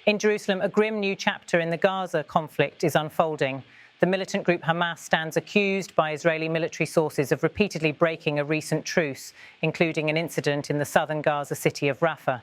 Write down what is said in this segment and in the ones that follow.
In Jerusalem, a grim new chapter in the Gaza conflict is unfolding. The militant group Hamas stands accused by Israeli military sources of repeatedly breaking a recent truce, including an incident in the southern Gaza city of Rafah.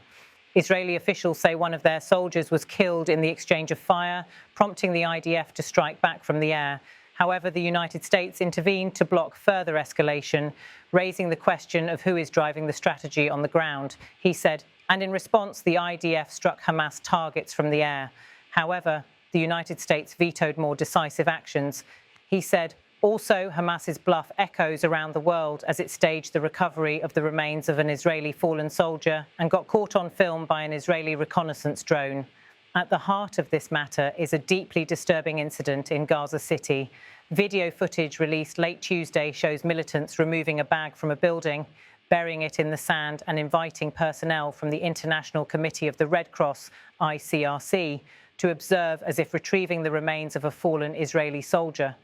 Israeli officials say one of their soldiers was killed in the exchange of fire, prompting the IDF to strike back from the air. However, the United States intervened to block further escalation, raising the question of who is driving the strategy on the ground. He said, and in response, the IDF struck Hamas targets from the air. However, the United States vetoed more decisive actions. He said, also, Hamas's bluff echoes around the world as it staged the recovery of the remains of an Israeli fallen soldier and got caught on film by an Israeli reconnaissance drone. At the heart of this matter is a deeply disturbing incident in Gaza City. Video footage released late Tuesday shows militants removing a bag from a building, burying it in the sand and inviting personnel from the International Committee of the Red Cross, ICRC, to observe as if retrieving the remains of a fallen Israeli soldier.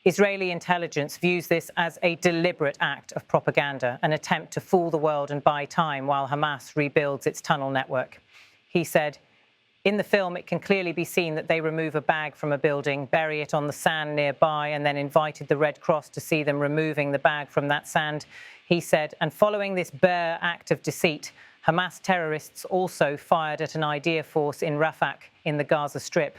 Israeli intelligence views this as a deliberate act of propaganda, an attempt to fool the world and buy time while Hamas rebuilds its tunnel network. He said, in the film, it can clearly be seen that they remove a bag from a building, bury it on the sand nearby, and then invited the Red Cross to see them removing the bag from that sand. He said, and following this bare act of deceit, Hamas terrorists also fired at an idea force in Rafah in the Gaza Strip.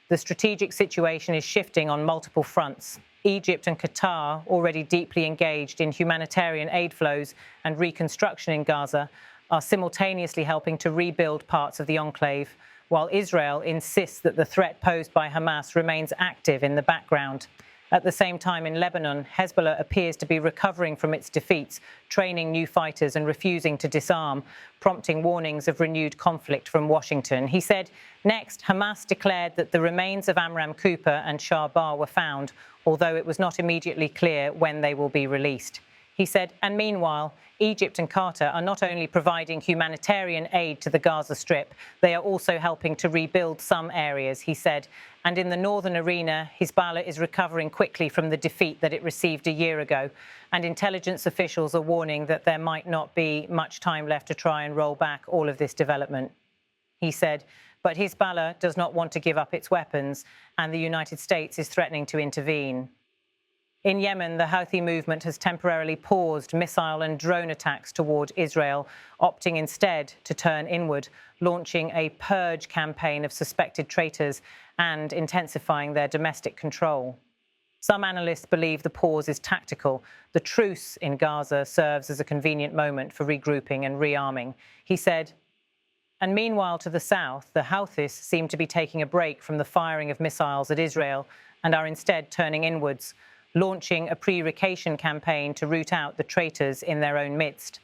The strategic situation is shifting on multiple fronts. Egypt and Qatar, already deeply engaged in humanitarian aid flows and reconstruction in Gaza, are simultaneously helping to rebuild parts of the enclave, while Israel insists that the threat posed by Hamas remains active in the background. At the same time, in Lebanon, Hezbollah appears to be recovering from its defeats, training new fighters and refusing to disarm, prompting warnings of renewed conflict from Washington. He said, next, Hamas declared that the remains of Amram Cooper and Shahbar were found, although it was not immediately clear when they will be released. He said, and meanwhile, Egypt and Qatar are not only providing humanitarian aid to the Gaza Strip, they are also helping to rebuild some areas, he said. And in the northern arena, Hezbollah is recovering quickly from the defeat that it received a year ago. And intelligence officials are warning that there might not be much time left to try and roll back all of this development. He said, but Hezbollah does not want to give up its weapons, and the United States is threatening to intervene. In Yemen, the Houthi movement has temporarily paused missile and drone attacks toward Israel, opting instead to turn inward, launching a purge campaign of suspected traitors and intensifying their domestic control. Some analysts believe the pause is tactical. The truce in Gaza serves as a convenient moment for regrouping and rearming. He said, and meanwhile to the south, the Houthis seem to be taking a break from the firing of missiles at Israel and are instead turning inwards, launching a pre-recation campaign to root out the traitors in their own midst.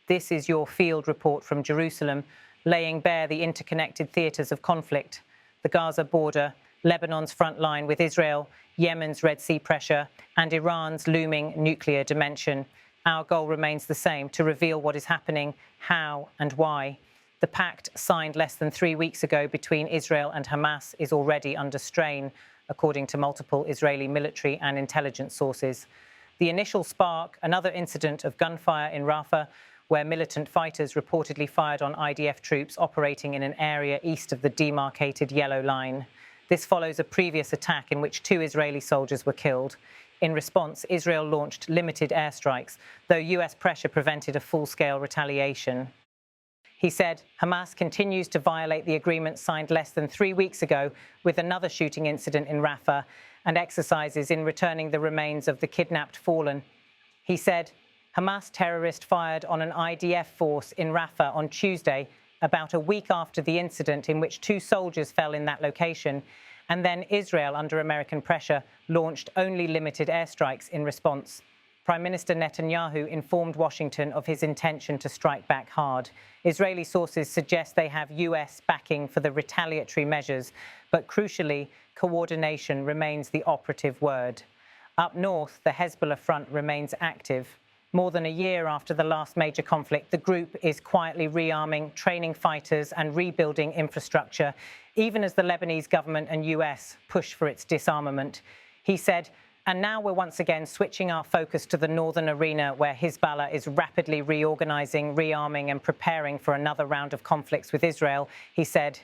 This is your field report from Jerusalem, laying bare the interconnected theatres of conflict, the Gaza border, Lebanon's front line with Israel, Yemen's Red Sea pressure, and Iran's looming nuclear dimension. Our goal remains the same, to reveal what is happening, how and why. The pact signed less than 3 weeks ago between Israel and Hamas is already under strain, according to multiple Israeli military and intelligence sources. The initial spark, another incident of gunfire in Rafah, where militant fighters reportedly fired on IDF troops operating in an area east of the demarcated Yellow Line. This follows a previous attack in which 2 Israeli soldiers were killed. In response, Israel launched limited airstrikes, though US pressure prevented a full-scale retaliation. He said, Hamas continues to violate the agreement signed less than 3 weeks ago with another shooting incident in Rafah and exercises in returning the remains of the kidnapped fallen. He said, Hamas terrorists fired on an IDF force in Rafah on Tuesday, about a week after the incident in which 2 soldiers fell in that location, and then Israel, under American pressure, launched only limited airstrikes in response. Prime Minister Netanyahu informed Washington of his intention to strike back hard. Israeli sources suggest they have US backing for the retaliatory measures, but crucially, coordination remains the operative word. Up north, the Hezbollah front remains active. More than a year after the last major conflict, the group is quietly rearming, training fighters and rebuilding infrastructure, even as the Lebanese government and US push for its disarmament. He said, and now we're once again switching our focus to the northern arena, where Hezbollah is rapidly reorganizing, rearming and preparing for another round of conflicts with Israel. He said,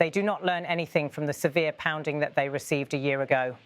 They do not learn anything from the severe pounding that they received a year ago,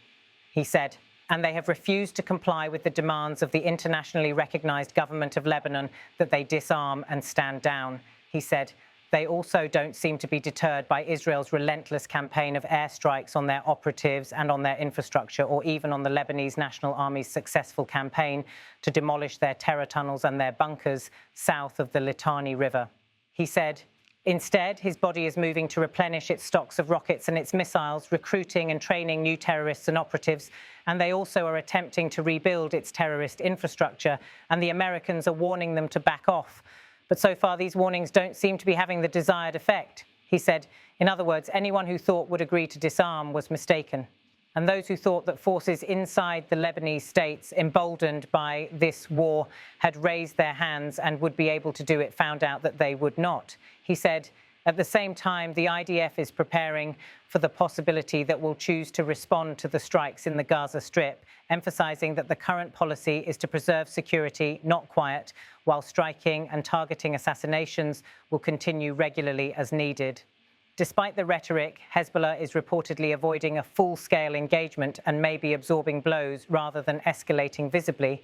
he said, and they have refused to comply with the demands of the internationally recognized government of Lebanon that they disarm and stand down, he said. They also don't seem to be deterred by Israel's relentless campaign of airstrikes on their operatives and on their infrastructure, or even on the Lebanese National Army's successful campaign to demolish their terror tunnels and their bunkers south of the Litani River. He said, instead, his body is moving to replenish its stocks of rockets and its missiles, recruiting and training new terrorists and operatives, and they also are attempting to rebuild its terrorist infrastructure, and the Americans are warning them to back off. But so far, these warnings don't seem to be having the desired effect, he said. In other words, anyone who thought would agree to disarm was mistaken. And those who thought that forces inside the Lebanese states, emboldened by this war, had raised their hands and would be able to do it, found out that they would not. He said, at the same time, the IDF is preparing for the possibility that we'll choose to respond to the strikes in the Gaza Strip, emphasizing that the current policy is to preserve security, not quiet, while striking and targeting assassinations will continue regularly as needed. Despite the rhetoric, Hezbollah is reportedly avoiding a full-scale engagement and may be absorbing blows rather than escalating visibly,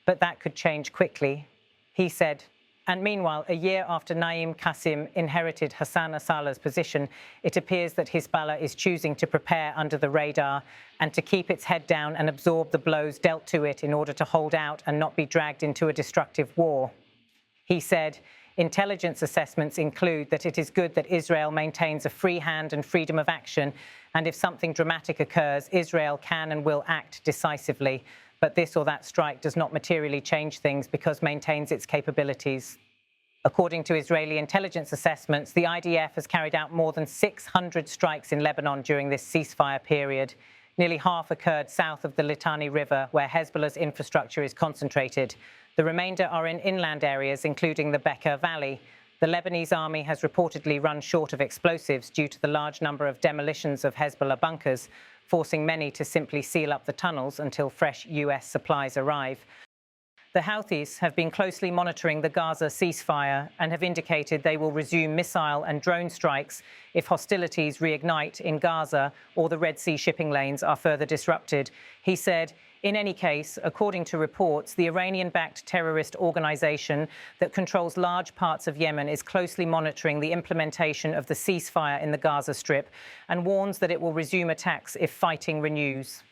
but that could change quickly. He said, and meanwhile, a year after Naim Qasim inherited Hassan Nasrallah's position, it appears that Hezbollah is choosing to prepare under the radar and to keep its head down and absorb the blows dealt to it in order to hold out and not be dragged into a destructive war. He said, intelligence assessments include that it is good that Israel maintains a free hand and freedom of action, and if something dramatic occurs, Israel can and will act decisively. But this or that strike does not materially change things because it maintains its capabilities. According to Israeli intelligence assessments, the IDF has carried out more than 600 strikes in Lebanon during this ceasefire period. Nearly half occurred south of the Litani River, where Hezbollah's infrastructure is concentrated. The remainder are in inland areas, including the Bekaa Valley. The Lebanese army has reportedly run short of explosives due to the large number of demolitions of Hezbollah bunkers, forcing many to simply seal up the tunnels until fresh US supplies arrive. The Houthis have been closely monitoring the Gaza ceasefire and have indicated they will resume missile and drone strikes if hostilities reignite in Gaza or the Red Sea shipping lanes are further disrupted. He said, in any case, according to reports, the Iranian-backed terrorist organization that controls large parts of Yemen is closely monitoring the implementation of the ceasefire in the Gaza Strip and warns that it will resume attacks if fighting renews.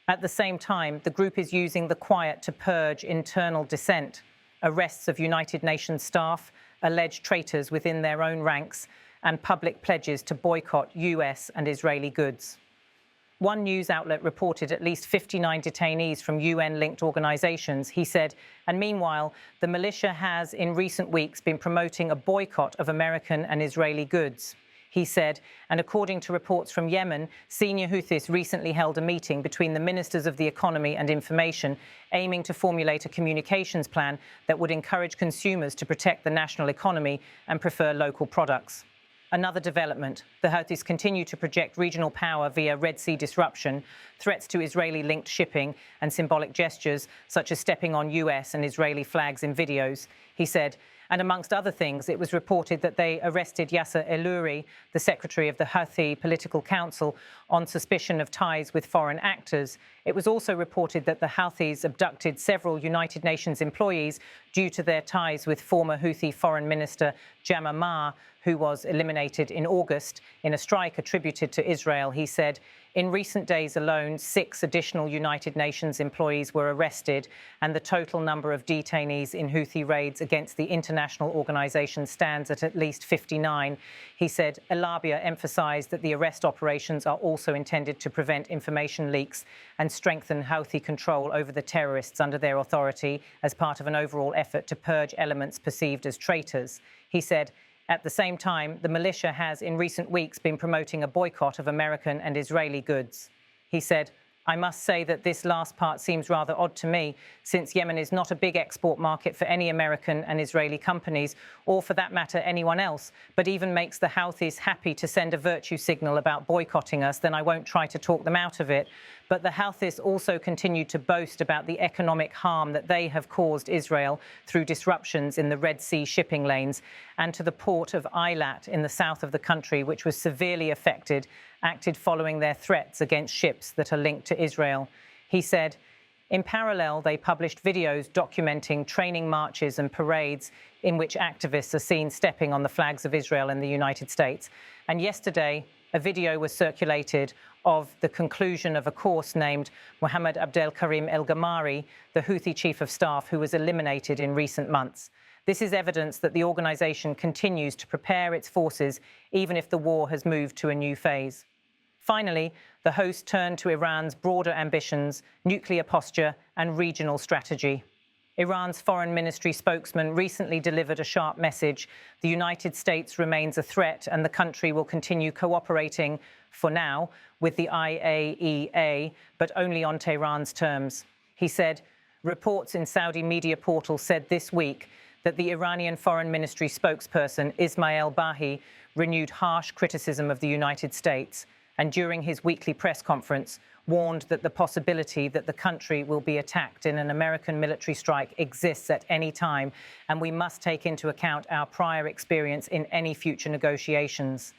At the same time, the group is using the quiet to purge internal dissent, arrests of United Nations staff, alleged traitors within their own ranks, and public pledges to boycott US and Israeli goods. One news outlet reported at least 59 detainees from UN-linked organizations, he said, and meanwhile, the militia has in recent weeks been promoting a boycott of American and Israeli goods. He said, and according to reports from Yemen, senior Houthis recently held a meeting between the ministers of the economy and information, aiming to formulate a communications plan that would encourage consumers to protect the national economy and prefer local products. Another development, the Houthis continue to project regional power via Red Sea disruption, threats to Israeli-linked shipping, and symbolic gestures such as stepping on US and Israeli flags in videos. He said, and amongst other things, it was reported that they arrested Yasser Elouri, the secretary of the Houthi Political Council, on suspicion of ties with foreign actors. It was also reported that the Houthis abducted several United Nations employees due to their ties with former Houthi Foreign Minister Jama Ma, who was eliminated in August in a strike attributed to Israel. He said, in recent days alone, 6 additional United Nations employees were arrested, and the total number of detainees in Houthi raids against the international organization stands at least 59. He said, Elabia emphasized that the arrest operations are also intended to prevent information leaks and strengthen Houthi control over the terrorists under their authority as part of an overall effort to purge elements perceived as traitors. He said, at the same time, the militia has in recent weeks been promoting a boycott of American and Israeli goods. He said, I must say that this last part seems rather odd to me, since Yemen is not a big export market for any American and Israeli companies, or for that matter, anyone else, but even makes the Houthis happy to send a virtue signal about boycotting us, then I won't try to talk them out of it. But the Houthis also continue to boast about the economic harm that they have caused Israel through disruptions in the Red Sea shipping lanes and to the port of Eilat in the south of the country, which was severely affected, acted following their threats against ships that are linked to Israel. He said, in parallel, they published videos documenting training marches and parades in which activists are seen stepping on the flags of Israel and the United States. And yesterday, a video was circulated of the conclusion of a course named Mohammed Abdel Karim El Gamari, the Houthi chief of staff, who was eliminated in recent months. This is evidence that the organization continues to prepare its forces, even if the war has moved to a new phase. Finally, the host turned to Iran's broader ambitions, nuclear posture, and regional strategy. Iran's foreign ministry spokesman recently delivered a sharp message. The United States remains a threat, and the country will continue cooperating, for now, with the IAEA, but only on Tehran's terms. He said, reports in Saudi media portals said this week that the Iranian foreign ministry spokesperson, Ismail Bahi, renewed harsh criticism of the United States, and during his weekly press conference, warned that the possibility that the country will be attacked in an American military strike exists at any time, and we must take into account our prior experience in any future negotiations.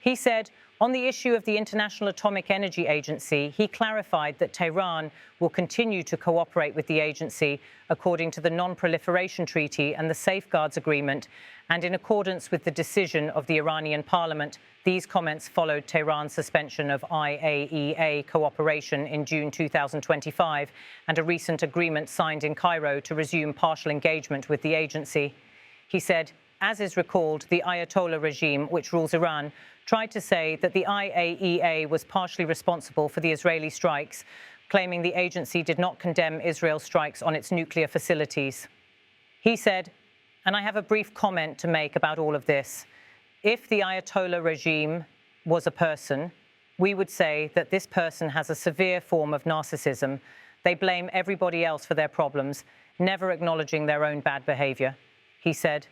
He said, on the issue of the International Atomic Energy Agency, he clarified that Tehran will continue to cooperate with the agency according to the Non-Proliferation Treaty and the Safeguards Agreement, and in accordance with the decision of the Iranian parliament. These comments followed Tehran's suspension of IAEA cooperation in June 2025 and a recent agreement signed in Cairo to resume partial engagement with the agency. He said, as is recalled, the Ayatollah regime, which rules Iran, tried to say that the IAEA was partially responsible for the Israeli strikes, claiming the agency did not condemn Israel's strikes on its nuclear facilities. He said, and I have a brief comment to make about all of this. If the Ayatollah regime was a person, we would say that this person has a severe form of narcissism. They blame everybody else for their problems, never acknowledging their own bad behavior. He said,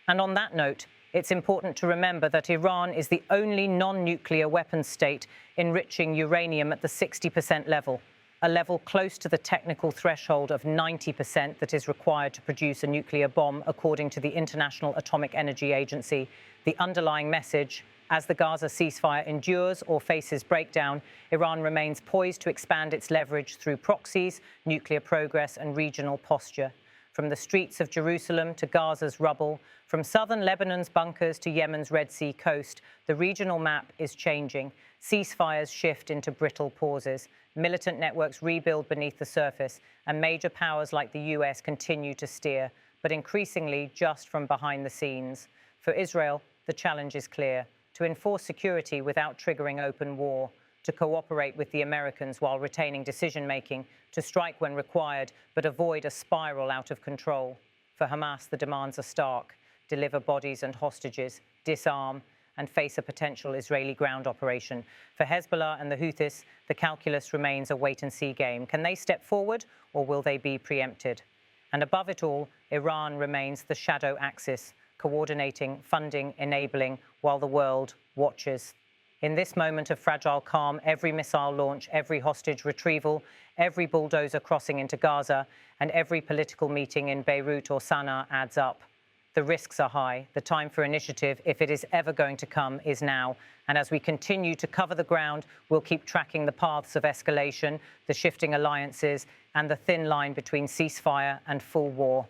and on that note, it's important to remember that Iran is the only non-nuclear weapons state enriching uranium at the 60% level, a level close to the technical threshold of 90% that is required to produce a nuclear bomb, according to the International Atomic Energy Agency. The underlying message, as the Gaza ceasefire endures or faces breakdown, Iran remains poised to expand its leverage through proxies, nuclear progress, and regional posture. From the streets of Jerusalem to Gaza's rubble, from southern Lebanon's bunkers to Yemen's Red Sea coast, the regional map is changing. Ceasefires shift into brittle pauses. Militant networks rebuild beneath the surface, and major powers like the US continue to steer, but increasingly just from behind the scenes. For Israel, the challenge is clear: to enforce security without triggering open war, to cooperate with the Americans while retaining decision-making, to strike when required, but avoid a spiral out of control. For Hamas, the demands are stark: deliver bodies and hostages, disarm, and face a potential Israeli ground operation. For Hezbollah and the Houthis, the calculus remains a wait-and-see game. Can they step forward, or will they be preempted? And above it all, Iran remains the shadow axis, coordinating, funding, enabling, while the world watches. In this moment of fragile calm, every missile launch, every hostage retrieval, every bulldozer crossing into Gaza, and every political meeting in Beirut or Sana'a adds up. The risks are high. The time for initiative, if it is ever going to come, is now. And as we continue to cover the ground, we'll keep tracking the paths of escalation, the shifting alliances, and the thin line between ceasefire and full war.